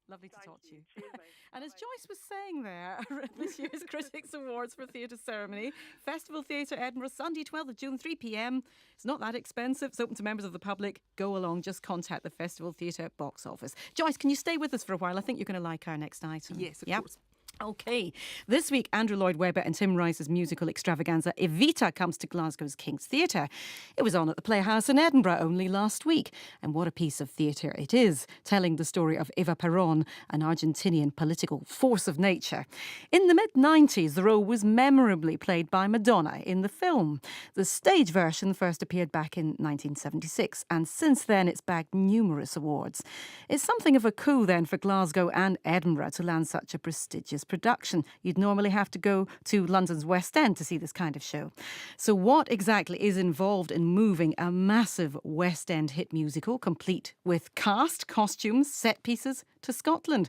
Lovely to talk to you. Cheers, mate. And as Bye. Joyce was saying there, this year's Critics Awards for Theatre Ceremony, Festival Theatre Edinburgh, Sunday 12th of June, 3 p.m. It's not that expensive. It's open to members of the public. Go along. Just contact the Festival Theatre box office. Joyce, can you stay with us for a while? I think you're going to like our next item. Yes, of course. Okay, this week Andrew Lloyd Webber and Tim Rice's musical extravaganza Evita comes to Glasgow's King's Theatre. It was on at the Playhouse in Edinburgh only last week, and what a piece of theatre it is, telling the story of Eva Perón, an Argentinian political force of nature. In the mid-90s, the role was memorably played by Madonna in the film. The stage version first appeared back in 1976, and since then it's bagged numerous awards. It's something of a coup then for Glasgow and Edinburgh to land such a prestigious production. You'd normally have to go to London's West End to see this kind of show. So what exactly is involved in moving a massive West End hit musical, complete with cast, costumes, set pieces, to Scotland?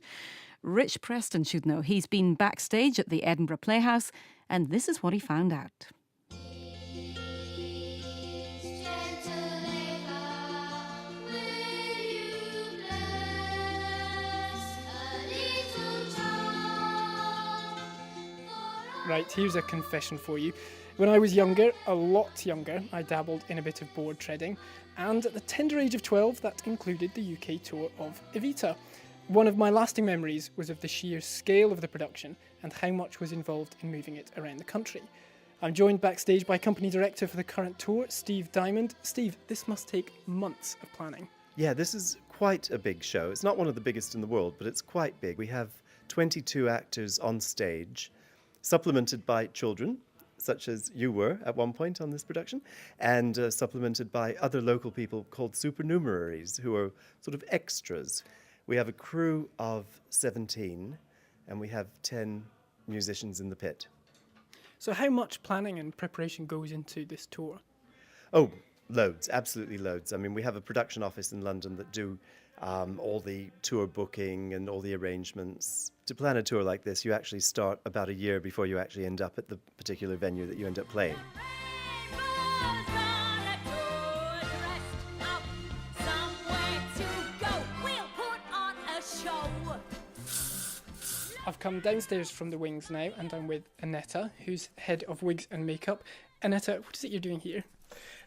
Rich Preston should know. He's been backstage at the Edinburgh Playhouse, and this is what he found out. Right, here's a confession for you. When I was younger, a lot younger, I dabbled in a bit of board treading, and at the tender age of 12, that included the UK tour of Evita. One of my lasting memories was of the sheer scale of the production and how much was involved in moving it around the country. I'm joined backstage by company director for the current tour, Steve Diamond. Steve, this must take months of planning. Yeah, this is quite a big show. It's not one of the biggest in the world, but it's quite big. We have 22 actors on stage, supplemented by children, such as you were at one point on this production, and supplemented by other local people called supernumeraries, who are sort of extras. We have a crew of 17, and we have 10 musicians in the pit. So how much planning and preparation goes into this tour? Oh, loads, absolutely loads. I mean, we have a production office in London that do all the tour booking and all the arrangements. To plan a tour like this, you actually start about a year before you actually end up at the particular venue that you end up playing. I've come downstairs from the wings now, and I'm with Annetta, who's head of wigs and makeup. Annetta, what is it you're doing here?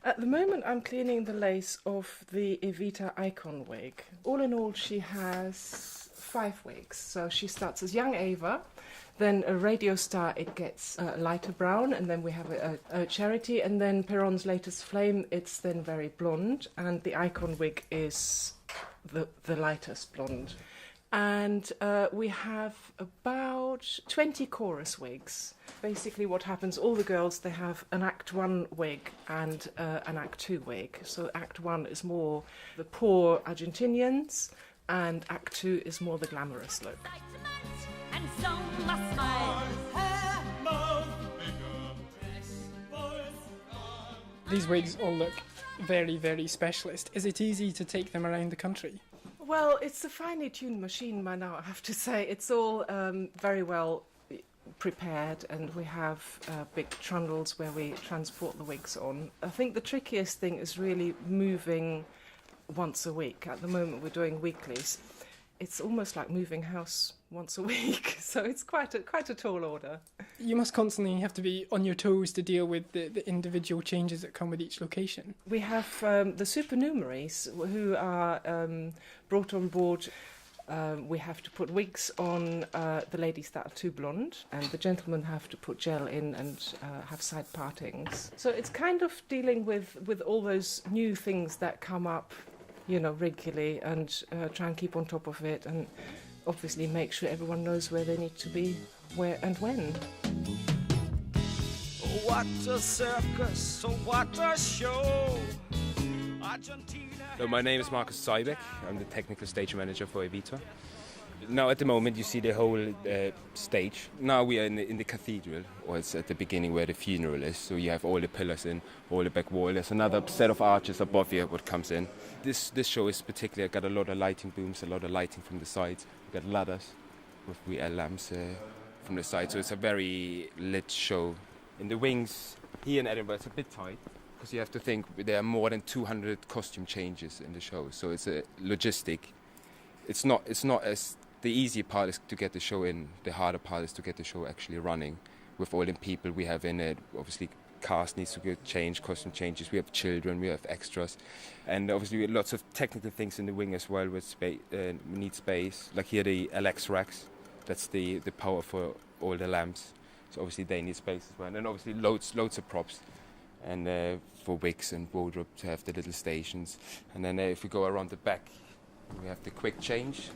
At the moment, I'm cleaning the lace of the Evita icon wig. All in all, she has 5 wigs. So she starts as young Ava, then a radio star, it gets lighter brown, and then we have a charity, and then Perron's latest flame, it's then very blonde, and the icon wig is the lightest blonde. And we have about 20 chorus wigs. Basically what happens, all the girls, they have an Act 1 wig and an Act 2 wig. So Act 1 is more the poor Argentinians, and Act 2 is more the glamorous look. These wigs all look very, very specialist. Is it easy to take them around the country? Well, it's a finely tuned machine by now, I have to say. It's all very well prepared, and we have big trundles where we transport the wigs on. I think the trickiest thing is really moving once a week. At the moment we're doing weeklies. It's almost like moving house once a week, so it's quite a tall order. You must constantly have to be on your toes to deal with the individual changes that come with each location. We have the supernumeraries who are brought on board. We have to put wigs on the ladies that are too blonde, and the gentlemen have to put gel in and have side partings. So it's kind of dealing with all those new things that come up, regularly, and try and keep on top of it, and obviously make sure everyone knows where they need to be, where and when. What a circus, what a show. Argentina. So my name is Marcus Seibeck. I'm the technical stage manager for Evita. Now at the moment you see the whole stage. Now we are in the cathedral, or it's at the beginning where the funeral is. So you have all the pillars in, all the back wall. There's another set of arches above here what comes in. This show is particularly got a lot of lighting booms, a lot of lighting from the sides. We've got ladders with VL lamps from the side. So it's a very lit show. In the wings here in Edinburgh it's a bit tight, because you have to think there are more than 200 costume changes in the show. So it's a logistic. It's not as The easy part is to get the show in. The harder part is to get the show actually running with all the people we have in it. Obviously, cast needs to get changed, costume changes. We have children, we have extras, and obviously we have lots of technical things in the wing as well. With we need space. Like here, the LX racks. That's the power for all the lamps. So obviously they need space as well, and obviously loads of props, and for wigs and wardrobe to have the little stations. And then if we go around the back, we have the quick change.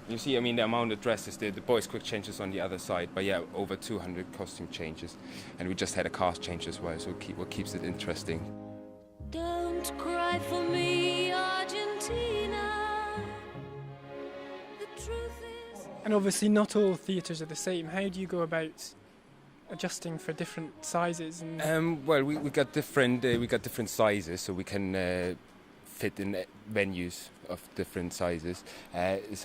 You see, I mean, the amount of dresses, the boys' quick changes on the other side, but yeah, over 200 costume changes. And we just had a cast change as well, so what keeps it interesting. Don't cry for me, Argentina. The truth is... And obviously not all theatres are the same. How do you go about adjusting for different sizes? And Well, we got different sizes, so we can fit in venues of different sizes. It's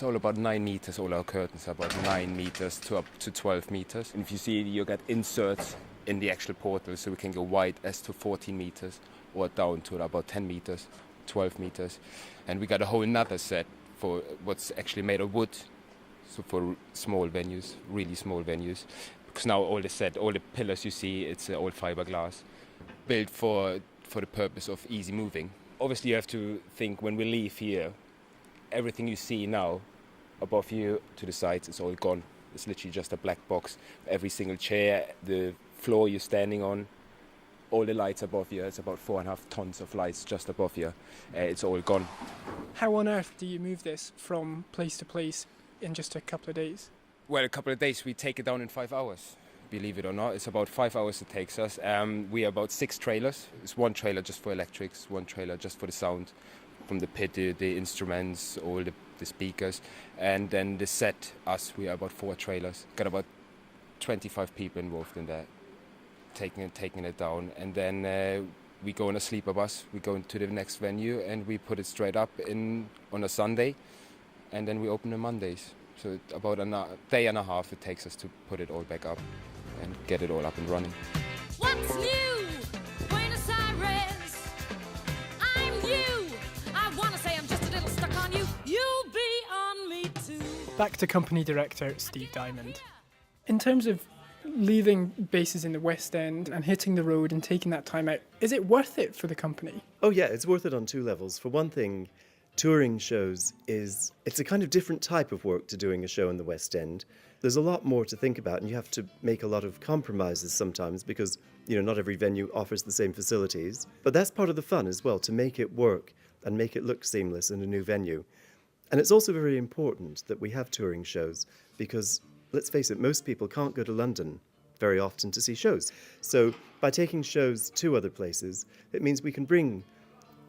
all about 9 meters. All our curtains are about 9 meters to up to 12 meters. And if you see, you got inserts in the actual portal, so we can go wide as to 14 meters or down to about 10 meters, 12 meters. And we got a whole another set for what's actually made of wood, so for small venues, really small venues. Because now all the pillars you see, it's all fiberglass, built for the purpose of easy moving. Obviously, you have to think when we leave here, everything you see now above you to the sides is all gone. It's literally just a black box. Every single chair, the floor you're standing on, all the lights above you. It's about 4.5 tons of lights just above you. It's all gone. how on earth do you move this from place to place in just a couple of days? Well, a couple of days, we take it down in 5 hours. Believe it or not, it's about 5 hours it takes us. We are about 6 trailers. It's 1 trailer just for electrics, 1 trailer just for the sound, from the pit, the instruments, all the speakers. And then the set, we are about 4 trailers. Got about 25 people involved in that, taking it down. And then we go on a sleeper bus, we go into the next venue, and we put it straight up on a Sunday, and then we open on Mondays. So about a day and a half it takes us to put it all back up and get it all up and running. What's new? Buenos Aires. I'm you. I want to say I'm just a little stuck on you. You'll be on me too. Back to company director Steve Diamond. In terms of leaving bases in the West End and hitting the road and taking that time out, is it worth it for the company? Oh yeah, it's worth it on 2 levels. For one thing, touring shows it's a kind of different type of work to doing a show in the West End. There's a lot more to think about, and you have to make a lot of compromises sometimes because, not every venue offers the same facilities. But that's part of the fun as well, to make it work and make it look seamless in a new venue. And it's also very important that we have touring shows because, let's face it, most people can't go to London very often to see shows. So by taking shows to other places, it means we can bring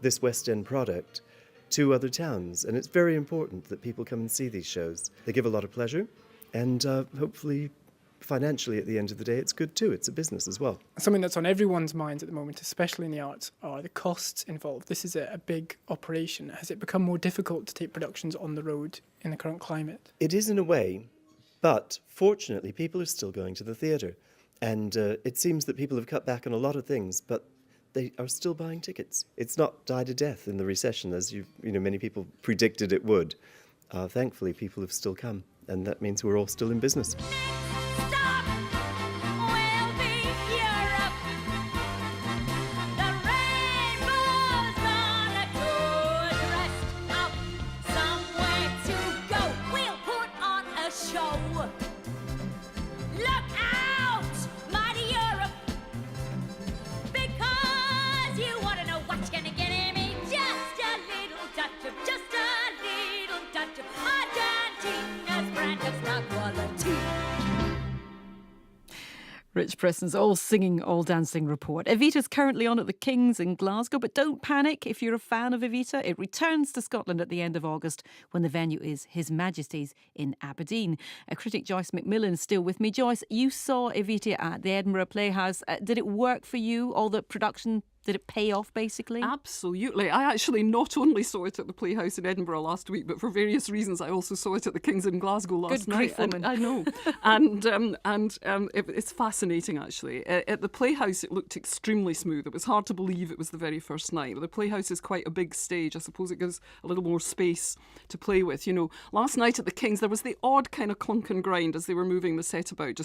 this West End product to other towns, and it's very important that people come and see these shows. They give a lot of pleasure, and hopefully financially at the end of the day it's good too. It's a business as well. Something that's on everyone's minds at the moment, especially in the arts, are the costs involved. This is a big operation. Has it become more difficult to take productions on the road in the current climate? It is in a way, but fortunately people are still going to the theatre, and it seems that people have cut back on a lot of things, but they are still buying tickets. It's not died a death in the recession as many people predicted it would. Thankfully, people have still come, and that means we're all still in business. Stop! We'll be Europe. The rainbow's on a good rest up. Somewhere to go. We'll put on a show. Look out, mighty Europe. Because you want to know what's going to get in me. Just a little touch of Argentina's brand of star quality. Rich Preston's all singing, all dancing report. Evita's currently on at the King's in Glasgow, but don't panic if you're a fan of Evita. It returns to Scotland at the end of August when the venue is His Majesty's in Aberdeen. Critic Joyce McMillan is still with me. Joyce, you saw Evita at the Edinburgh Playhouse. Did it work for you, all the production Did it pay off, basically? Absolutely. I actually not only saw it at the Playhouse in Edinburgh last week, but for various reasons I also saw it at the King's in Glasgow last Good night. grief, woman. I know. It's fascinating, actually. At the Playhouse, it looked extremely smooth. It was hard to believe it was the very first night. But the Playhouse is quite a big stage. I suppose it gives a little more space to play with. You know, last night at the King's, there was the odd kind of clunk and grind as they were moving the set about,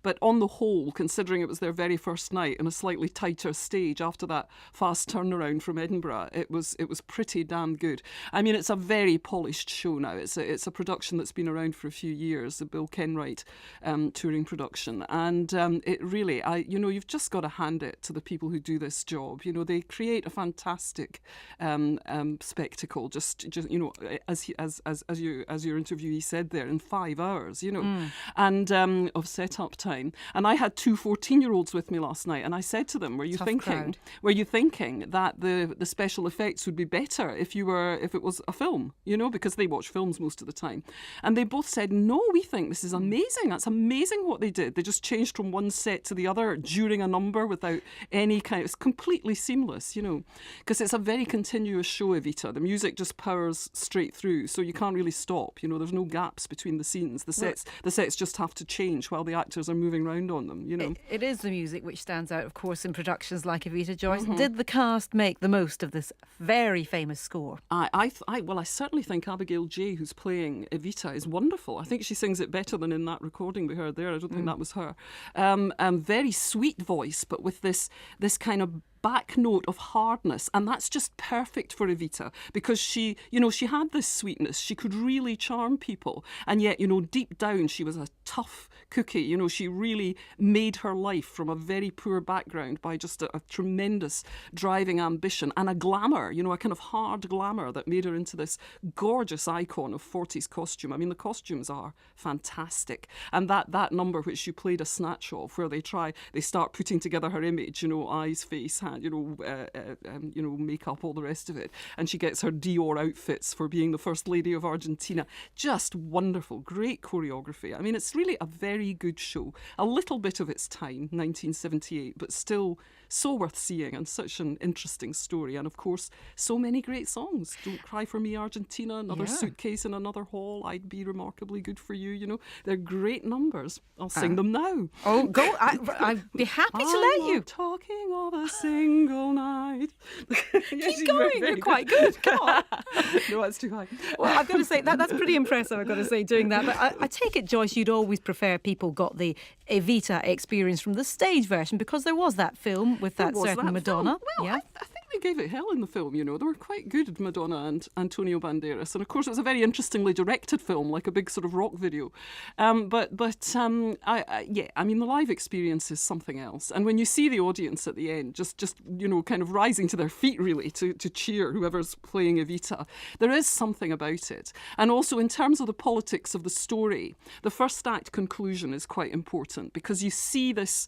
but on the whole, considering it was their very first night in a slightly tighter stage after that fast turnaround from Edinburgh, it was pretty damn good. I mean, it's a very polished show now. It's a production that's been around for a few years, the Bill Kenwright touring production, and it really, you've just got to hand it to the people who do this job. You know, they create a fantastic spectacle. Just as your interviewee said there, in 5 hours, and of set-up time. And I had 2 14-year-olds with me last night, and I said to them, Were you thinking that the special effects would be better if it was a film? You know, because they watch films most of the time. And they both said, no, we think this is amazing. That's amazing what they did. They just changed from one set to the other during a number without any it's completely seamless, you know, because it's a very continuous show, Evita. The music just powers straight through, so you can't really stop. You know, there's no gaps between the scenes. The sets just have to change while the actors are moving around on them, you know. It is the music which stands out, of course, in productions like Evita, Joyce. Did the cast make the most of this very famous score? I certainly think Abigail Jay, who's playing Evita, is wonderful. I think she sings it better than in that recording we heard there. I don't think that was her. Very sweet voice, but with this kind of back note of hardness, and that's just perfect for Evita, because she had this sweetness. She could really charm people, and yet, deep down she was a tough cookie. She really made her life from a very poor background by just a tremendous driving ambition and a glamour, a kind of hard glamour that made her into this gorgeous icon of 40s costume. I mean, the costumes are fantastic, and that number which you played a snatch of, where they start putting together her image, eyes, face, hand, makeup, all the rest of it, and she gets her Dior outfits for being the First Lady of Argentina. Just wonderful, great choreography. I mean, it's really a very good show. A little bit of its time, 1978, but still so worth seeing, and such an interesting story. And of course, so many great songs. Don't Cry for Me, Argentina, Another Suitcase in Another Hall, I'd Be Remarkably Good for You. They're great numbers. I'll sing them now. Oh, go! I'd be happy to let you. Talking of a single night. Keep going. You're quite good. Come on. No, that's too high. Well, I've got to say that's pretty impressive. I've got to say, doing that. But I take it, Joyce, you'd always prefer people got the Evita experience from the stage version, because there was that film with that certain Madonna. Well, yeah. I think they gave it hell in the film. They were quite good, Madonna and Antonio Banderas, and of course it was a very interestingly directed film, like a big sort of rock video. I mean, the live experience is something else. And when you see the audience at the end, just kind of rising to their feet really to cheer whoever's playing Evita, there is something about it. And also in terms of the politics of the story, the first act conclusion is quite important, because you see this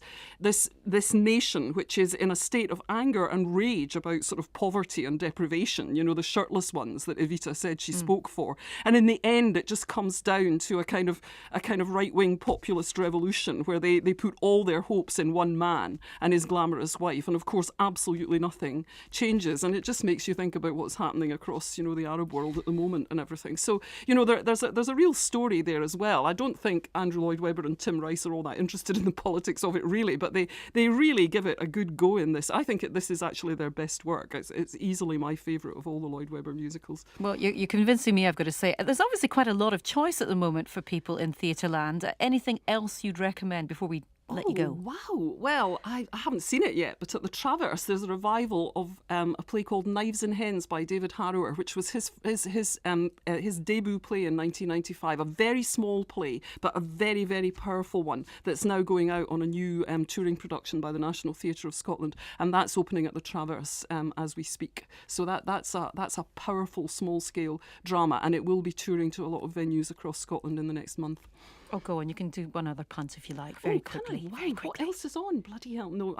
nation which is in a state of anger and rage about sort of poverty and deprivation, the shirtless ones that Evita said she spoke for. And in the end, it just comes down to a kind of right-wing populist revolution where they put all their hopes in one man and his glamorous wife. And of course, absolutely nothing changes. And it just makes you think about what's happening across, the Arab world at the moment and everything. So, there's a real story there as well. I don't think Andrew Lloyd Webber and Tim Rice are all that interested in the politics of it, really, but they really give it a good go in this. I think this is actually their best work. It's easily my favourite of all the Lloyd Webber musicals. Well, you're convincing me, I've got to say. There's obviously quite a lot of choice at the moment for people in theatre land. Anything else you'd recommend before we let you go? Wow. Well, I haven't seen it yet, but at the Traverse there's a revival of a play called Knives and Hens by David Harrower, which was his debut play in 1995. A very small play, but a very, very powerful one that's now going out on a new touring production by the National Theatre of Scotland, and that's opening at the Traverse as we speak. So that's a powerful small-scale drama, and it will be touring to a lot of venues across Scotland in the next month. Oh, go on. You can do one other punt if you like, very quickly. Wow, very quickly. What else is on? Bloody hell. No,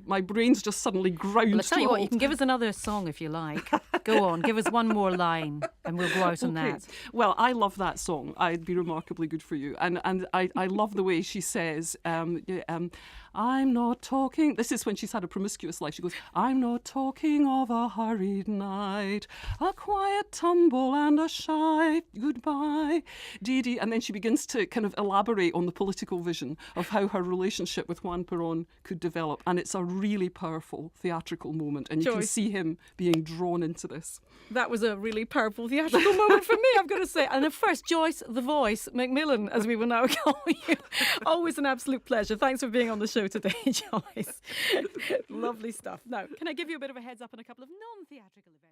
my brain's just suddenly ground Well, I'll tell to you a what, you halt. can give us another song if you like. Go on, give us one more line and we'll go out on that. Well, I love that song. I'd Be Remarkably Good for You. And I love the way she says, I'm not talking. This is when she's had a promiscuous life. She goes, I'm not talking of a hurried night, a quiet tumble and a shy goodbye, Dee Dee. And then she begins to kind of elaborate on the political vision of how her relationship with Juan Perón could develop. And it's a really powerful theatrical moment. And you can Joyce. see him being drawn into this. That was a really powerful theatrical moment for me, I've got to say. And at first, Joyce, the voice, Macmillan, as we will now call you. Always an absolute pleasure. Thanks for being on the show today, Joyce. Lovely stuff. Now, can I give you a bit of a heads up on a couple of non-theatrical events?